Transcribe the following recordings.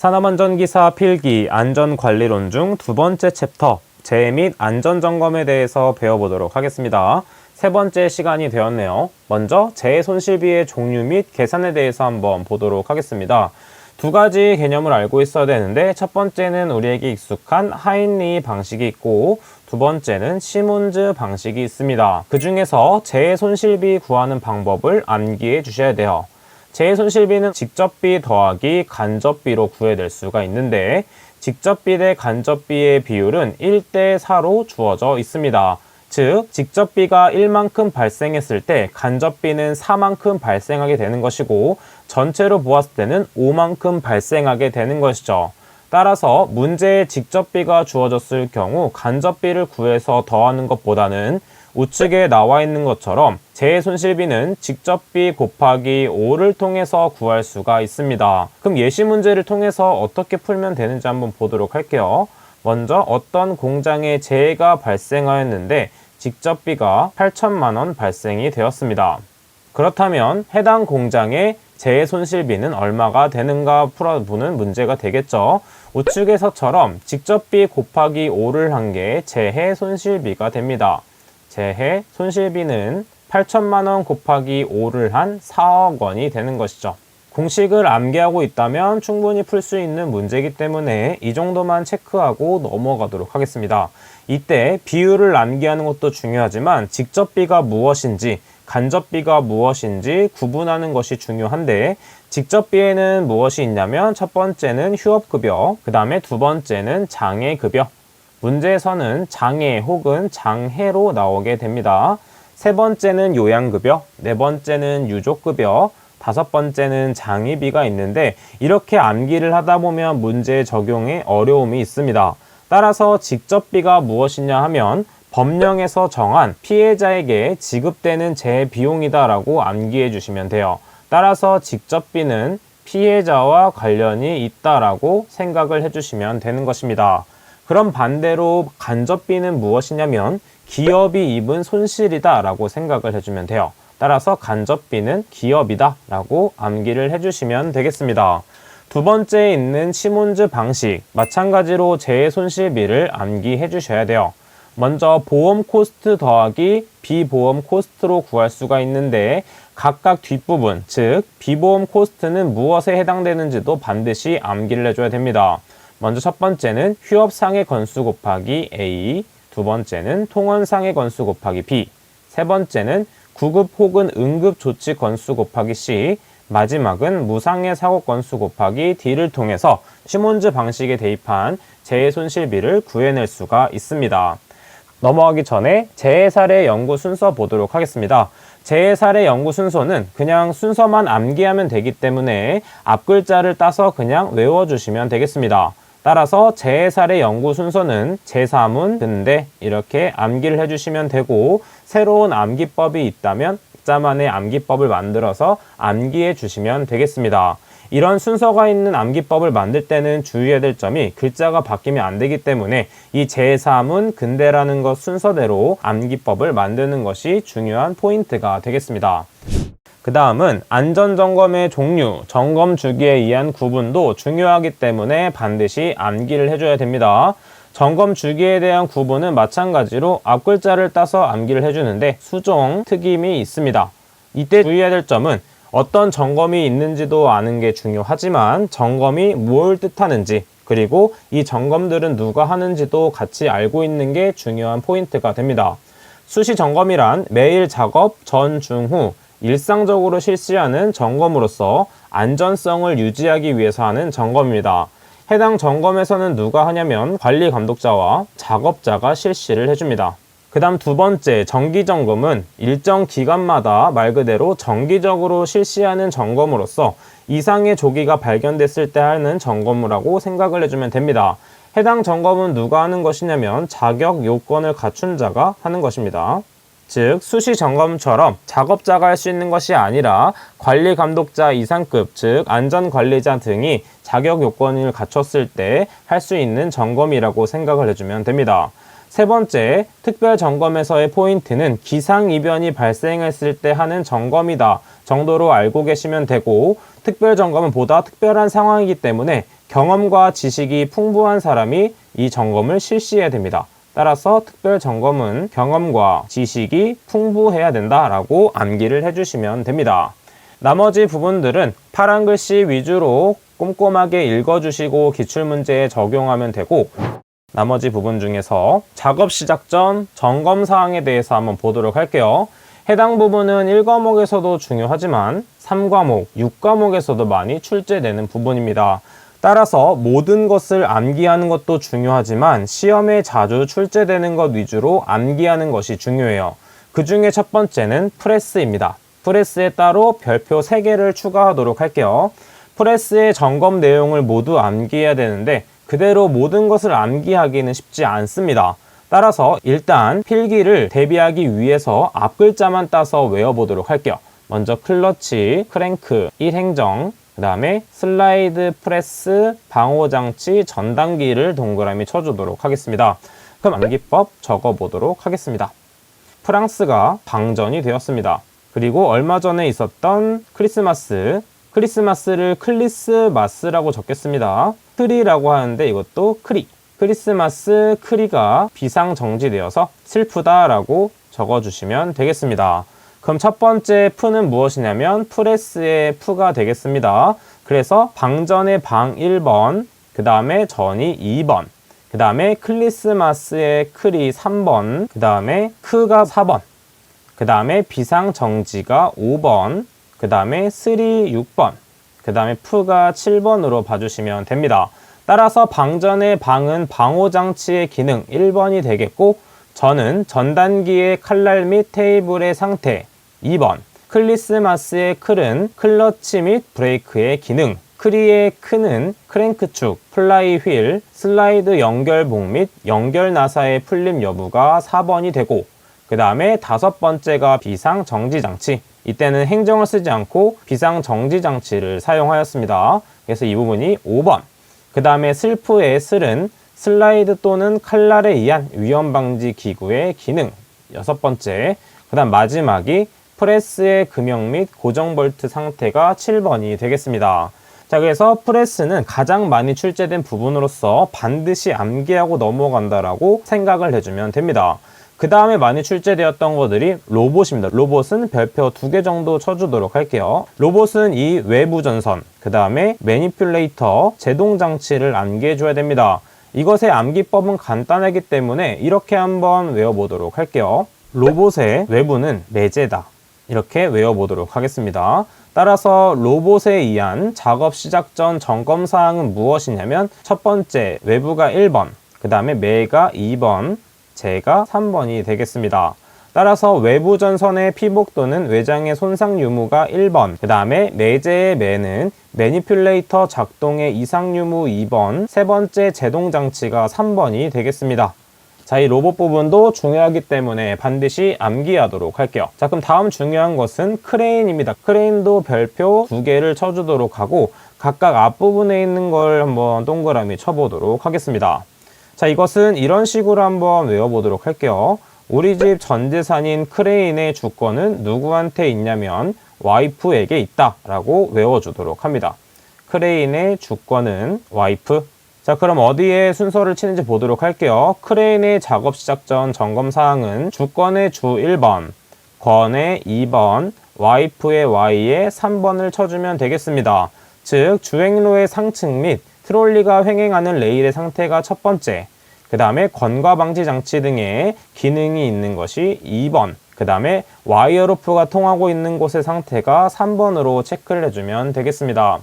산업안전기사 필기 안전관리론 중 두 번째 챕터 재해 및 안전점검에 대해서 배워보도록 하겠습니다. 세 번째 시간이 되었네요. 먼저 재해 손실비의 종류 및 계산에 대해서 한번 보도록 하겠습니다. 두 가지 개념을 알고 있어야 되는데 첫 번째는 우리에게 익숙한 하인리 방식이 있고 두 번째는 시몬즈 방식이 있습니다. 그 중에서 재해 손실비 구하는 방법을 암기해 주셔야 돼요. 재해 손실비는 직접비 더하기 간접비로 구해낼 수가 있는데 직접비 대 간접비의 비율은 1대4로 주어져 있습니다. 즉 직접비가 1만큼 발생했을 때 간접비는 4만큼 발생하게 되는 것이고 전체로 보았을 때는 5만큼 발생하게 되는 것이죠. 따라서 문제에 직접비가 주어졌을 경우 간접비를 구해서 더하는 것보다는 우측에 나와 있는 것처럼 재해 손실비는 직접비 곱하기 5를 통해서 구할 수가 있습니다. 그럼 예시 문제를 통해서 어떻게 풀면 되는지 한번 보도록 할게요. 먼저 어떤 공장에 재해가 발생하였는데 직접비가 8천만 원 발생이 되었습니다. 그렇다면 해당 공장의 재해 손실비는 얼마가 되는가 풀어보는 문제가 되겠죠. 우측에서처럼 직접비 곱하기 5를 한 게 재해 손실비가 됩니다. 재해 손실비는 8천만 원 곱하기 5를 한 4억 원이 되는 것이죠. 공식을 암기하고 있다면 충분히 풀 수 있는 문제이기 때문에 이 정도만 체크하고 넘어가도록 하겠습니다. 이때 비율을 암기하는 것도 중요하지만 직접비가 무엇인지 간접비가 무엇인지 구분하는 것이 중요한데 직접비에는 무엇이 있냐면 첫 번째는 휴업급여, 그 다음에 두 번째는 장애급여. 문제에서는 장애 혹은 장해로 나오게 됩니다. 세 번째는 요양급여, 네 번째는 유족급여, 다섯 번째는 장의비가 있는데 이렇게 암기를 하다 보면 문제 적용에 어려움이 있습니다. 따라서 직접비가 무엇이냐 하면 법령에서 정한 피해자에게 지급되는 재해 비용이다 라고 암기해 주시면 돼요. 따라서 직접비는 피해자와 관련이 있다라고 생각을 해주시면 되는 것입니다. 그럼 반대로 간접비는 무엇이냐면 기업이 입은 손실이다 라고 생각을 해주면 돼요. 따라서 간접비는 기업이다 라고 암기를 해주시면 되겠습니다. 두 번째에 있는 시몬즈 방식, 마찬가지로 재해 손실비를 암기해 주셔야 돼요. 먼저 보험 코스트 더하기 비보험 코스트로 구할 수가 있는데 각각 뒷부분, 즉 비보험 코스트는 무엇에 해당되는지도 반드시 암기를 해줘야 됩니다. 먼저 첫 번째는 휴업상해 건수 곱하기 A, 두 번째는 통원상해 건수 곱하기 B, 세 번째는 구급 혹은 응급 조치 건수 곱하기 C, 마지막은 무상해 사고 건수 곱하기 D를 통해서 시몬즈 방식에 대입한 재해 손실비를 구해낼 수가 있습니다. 넘어가기 전에 재해 사례 연구 순서 보도록 하겠습니다. 재해 사례 연구 순서는 그냥 순서만 암기하면 되기 때문에 앞 글자를 따서 그냥 외워주시면 되겠습니다. 따라서 재해 사례 연구 순서는 제3문, 근대 이렇게 암기를 해주시면 되고 새로운 암기법이 있다면 각자만의 암기법을 만들어서 암기해 주시면 되겠습니다. 이런 순서가 있는 암기법을 만들 때는 주의해야 될 점이 글자가 바뀌면 안 되기 때문에 이 제3문, 근대라는 것 순서대로 암기법을 만드는 것이 중요한 포인트가 되겠습니다. 그 다음은 안전점검의 종류, 점검 주기에 의한 구분도 중요하기 때문에 반드시 암기를 해줘야 됩니다. 점검 주기에 대한 구분은 마찬가지로 앞 글자를 따서 암기를 해주는데 수정, 특임이 있습니다. 이때 주의해야 될 점은 어떤 점검이 있는지도 아는 게 중요하지만 점검이 뭘 뜻하는지 그리고 이 점검들은 누가 하는지도 같이 알고 있는 게 중요한 포인트가 됩니다. 수시 점검이란 매일 작업 전, 중, 후 일상적으로 실시하는 점검으로서 안전성을 유지하기 위해서 하는 점검입니다. 해당 점검에서는 누가 하냐면 관리 감독자와 작업자가 실시를 해줍니다. 그 다음 두 번째 정기점검은 일정 기간마다 말 그대로 정기적으로 실시하는 점검으로서 이상의 조기가 발견됐을 때 하는 점검이라고 생각을 해주면 됩니다. 해당 점검은 누가 하는 것이냐면 자격 요건을 갖춘 자가 하는 것입니다. 즉 수시 점검처럼 작업자가 할 수 있는 것이 아니라 관리 감독자 이상급, 즉 안전관리자 등이 자격 요건을 갖췄을 때 할 수 있는 점검이라고 생각을 해주면 됩니다. 세 번째, 특별 점검에서의 포인트는 기상이변이 발생했을 때 하는 점검이다 정도로 알고 계시면 되고 특별 점검은 보다 특별한 상황이기 때문에 경험과 지식이 풍부한 사람이 이 점검을 실시해야 됩니다. 따라서 특별 점검은 경험과 지식이 풍부해야 된다라고 암기를 해주시면 됩니다. 나머지 부분들은 파란 글씨 위주로 꼼꼼하게 읽어주시고 기출문제에 적용하면 되고, 나머지 부분 중에서 작업 시작 전 점검 사항에 대해서 한번 보도록 할게요. 해당 부분은 1과목에서도 중요하지만 3과목, 6과목에서도 많이 출제되는 부분입니다. 따라서 모든 것을 암기하는 것도 중요하지만 시험에 자주 출제되는 것 위주로 암기하는 것이 중요해요. 그 중에 첫 번째는 프레스입니다. 프레스에 따로 별표 3개를 추가하도록 할게요. 프레스의 점검 내용을 모두 암기해야 되는데 그대로 모든 것을 암기하기는 쉽지 않습니다. 따라서 일단 필기를 대비하기 위해서 앞글자만 따서 외워보도록 할게요. 먼저 클러치, 크랭크, 1행정, 그 다음에 슬라이드, 프레스, 방호장치, 전단기를 동그라미 쳐주도록 하겠습니다. 그럼 암기법 적어보도록 하겠습니다. 프랑스가 방전이 되었습니다. 그리고 얼마 전에 있었던 크리스마스를 클리스마스라고 적겠습니다. 크리라고 하는데 이것도 크리. 크리스마스 크리가 비상정지되어서 슬프다라고 적어주시면 되겠습니다. 그럼 첫 번째 프는 무엇이냐면 프레스의 프가 되겠습니다. 그래서 방전의 방 1번, 그 다음에 전이 2번, 그 다음에 클리스마스의 클이 3번, 그 다음에 크가 4번, 그 다음에 비상정지가 5번, 그 다음에 슬이 6번, 그 다음에 프가 7번으로 봐주시면 됩니다. 따라서 방전의 방은 방호장치의 기능 1번이 되겠고, 전은 전단기의 칼날 및 테이블의 상태 2번, 클리스마스의 클은 클러치 및 브레이크의 기능, 크리의 크는 크랭크축, 플라이 휠, 슬라이드 연결봉 및 연결 나사의 풀림 여부가 4번이 되고, 그 다음에 다섯 번째가 비상정지장치. 이때는 행정을 쓰지 않고 비상정지장치를 사용하였습니다. 그래서 이 부분이 5번. 그 다음에 슬프의 슬은 슬라이드 또는 칼날에 의한 위험방지 기구의 기능 6번째. 그 다음 마지막이 프레스의 금형 및 고정 볼트 상태가 7번이 되겠습니다. 자, 그래서 프레스는 가장 많이 출제된 부분으로서 반드시 암기하고 넘어간다라고 생각을 해주면 됩니다. 그 다음에 많이 출제되었던 것들이 로봇입니다. 로봇은 별표 2개 정도 쳐주도록 할게요. 로봇은 이 외부 전선, 그 다음에 매니퓰레이터, 제동장치를 암기해줘야 됩니다. 이것의 암기법은 간단하기 때문에 이렇게 한번 외워보도록 할게요. 로봇의 외부는 매제다. 이렇게 외워보도록 하겠습니다. 따라서 로봇에 의한 작업 시작 전 점검 사항은 무엇이냐면 첫 번째 외부가 1번, 그 다음에 매가 2번, 제가 3번이 되겠습니다. 따라서 외부 전선의 피복 또는 외장의 손상 유무가 1번, 그 다음에 매제의 매는 매니퓰레이터 작동의 이상 유무 2번, 세 번째 제동장치가 3번이 되겠습니다. 자, 이 로봇 부분도 중요하기 때문에 반드시 암기하도록 할게요. 자, 그럼 다음 중요한 것은 크레인입니다. 크레인도 별표 2개를 쳐주도록 하고 각각 앞부분에 있는 걸 한번 동그라미 쳐보도록 하겠습니다. 자, 이것은 이런 식으로 한번 외워보도록 할게요. 우리 집 전 재산인 크레인의 주권은 누구한테 있냐면 와이프에게 있다 라고 외워주도록 합니다. 크레인의 주권은 와이프. 자, 그럼 어디에 순서를 치는지 보도록 할게요. 크레인의 작업 시작 전 점검 사항은 주권의 주 1번, 권의 2번, 와이프의 Y에 3번을 쳐주면 되겠습니다. 즉 주행로의 상층 및 트롤리가 횡행하는 레일의 상태가 첫 번째, 그 다음에 건과 방지 장치 등의 기능이 있는 것이 2번, 그 다음에 와이어로프가 통하고 있는 곳의 상태가 3번으로 체크를 해주면 되겠습니다.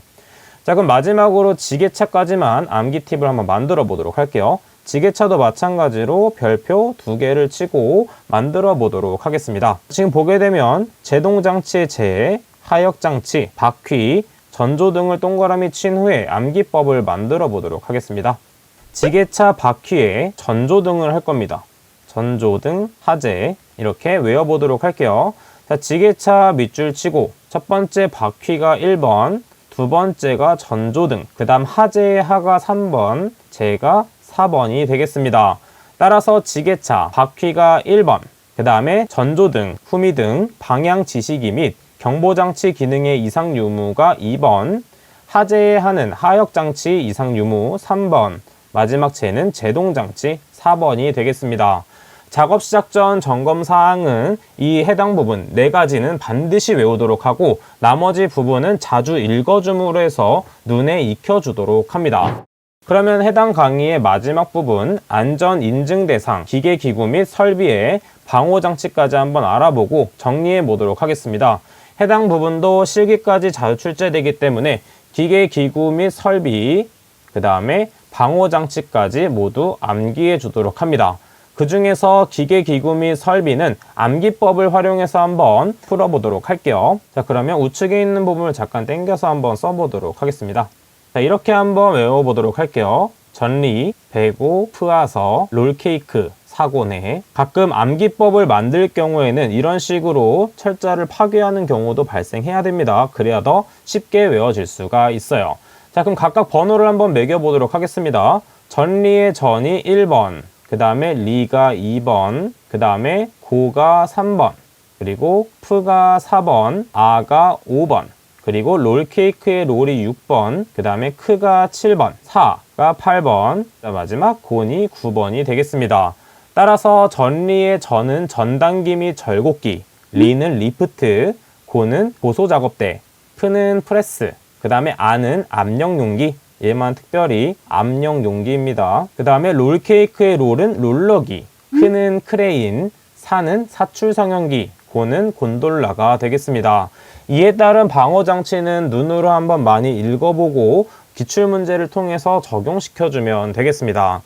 자, 그럼 마지막으로 지게차까지만 암기 팁을 한번 만들어 보도록 할게요. 지게차도 마찬가지로 별표 2개를 치고 만들어 보도록 하겠습니다. 지금 보게 되면 제동장치의 제, 하역장치, 바퀴, 전조등을 동그라미 친 후에 암기법을 만들어 보도록 하겠습니다. 지게차 바퀴에 전조등을 할 겁니다. 전조등, 하재 이렇게 외워보도록 할게요. 자, 지게차 밑줄 치고 첫 번째 바퀴가 1번, 두 번째가 전조등, 그 다음 하재의 하가 3번, 제가 4번이 되겠습니다. 따라서 지게차 바퀴가 1번, 그 다음에 전조등, 후미등, 방향 지시기 및 경보장치 기능의 이상 유무가 2번, 하재에 하는 하역장치 이상 유무 3번, 마지막 재는 제동장치 4번이 되겠습니다. 작업 시작 전 점검 사항은 이 해당 부분 4가지는 반드시 외우도록 하고 나머지 부분은 자주 읽어줌으로 해서 눈에 익혀주도록 합니다. 그러면 해당 강의의 마지막 부분 안전 인증 대상, 기계 기구 및 설비의 방호 장치까지 한번 알아보고 정리해 보도록 하겠습니다. 해당 부분도 실기까지 자주 출제되기 때문에 기계 기구 및 설비, 그 다음에 방호 장치까지 모두 암기해 주도록 합니다. 그 중에서 기계 기구 및 설비는 암기법을 활용해서 한번 풀어보도록 할게요. 자, 그러면 우측에 있는 부분을 잠깐 당겨서 한번 써보도록 하겠습니다. 자, 이렇게 한번 외워보도록 할게요. 전리, 배고, 프아서, 롤케이크, 사고네. 가끔 암기법을 만들 경우에는 이런 식으로 철자를 파괴하는 경우도 발생해야 됩니다. 그래야 더 쉽게 외워질 수가 있어요. 자, 그럼 각각 번호를 한번 매겨보도록 하겠습니다. 전리의 전이 1번, 그 다음에 리가 2번, 그 다음에 고가 3번, 그리고 프가 4번, 아가 5번, 그리고 롤케이크의 롤이 6번, 그 다음에 크가 7번, 사가 8번, 마지막 곤이 9번이 되겠습니다. 따라서 전리의 전은 전단기 및 절곡기, 리는 리프트, 고는 보소작업대, 프는 프레스, 그 다음에 아는 압력용기, 얘만 특별히 압력용기입니다. 그 다음에 롤케이크의 롤은 롤러기, 크는 크레인, 사는 사출성형기, 고는 곤돌라가 되겠습니다. 이에 따른 방어장치는 눈으로 한번 많이 읽어보고 기출문제를 통해서 적용시켜주면 되겠습니다.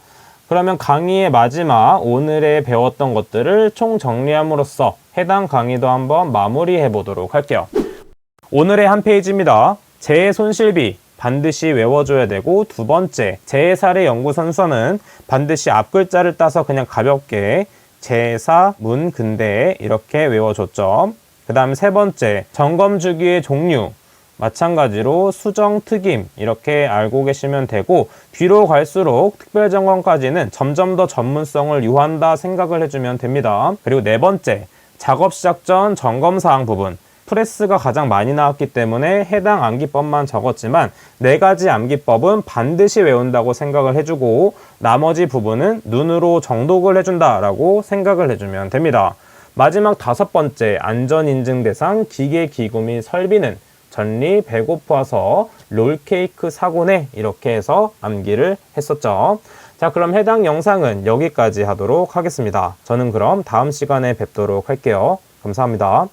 그러면 강의의 마지막 오늘의 배웠던 것들을 총정리함으로써 해당 강의도 한번 마무리해 보도록 할게요. 오늘의 한 페이지입니다. 재해 손실비 반드시 외워줘야 되고, 두 번째, 재해사례 연구선서는 반드시 앞글자를 따서 그냥 가볍게 재해사, 문, 근대에 이렇게 외워줬죠. 그 다음 세 번째, 점검 주기의 종류. 마찬가지로 수정, 특임 이렇게 알고 계시면 되고, 뒤로 갈수록 특별점검까지는 점점 더 전문성을 요한다 생각을 해주면 됩니다. 그리고 네 번째, 작업 시작 전 점검사항 부분. 프레스가 가장 많이 나왔기 때문에 해당 암기법만 적었지만 4가지 암기법은 반드시 외운다고 생각을 해주고 나머지 부분은 눈으로 정독을 해준다라고 생각을 해주면 됩니다. 마지막 5번째, 안전인증 대상 기계 기구 및 설비는 전리, 배고파서, 롤케이크, 사고네 이렇게 해서 암기를 했었죠. 자, 그럼 해당 영상은 여기까지 하도록 하겠습니다. 저는 그럼 다음 시간에 뵙도록 할게요. 감사합니다.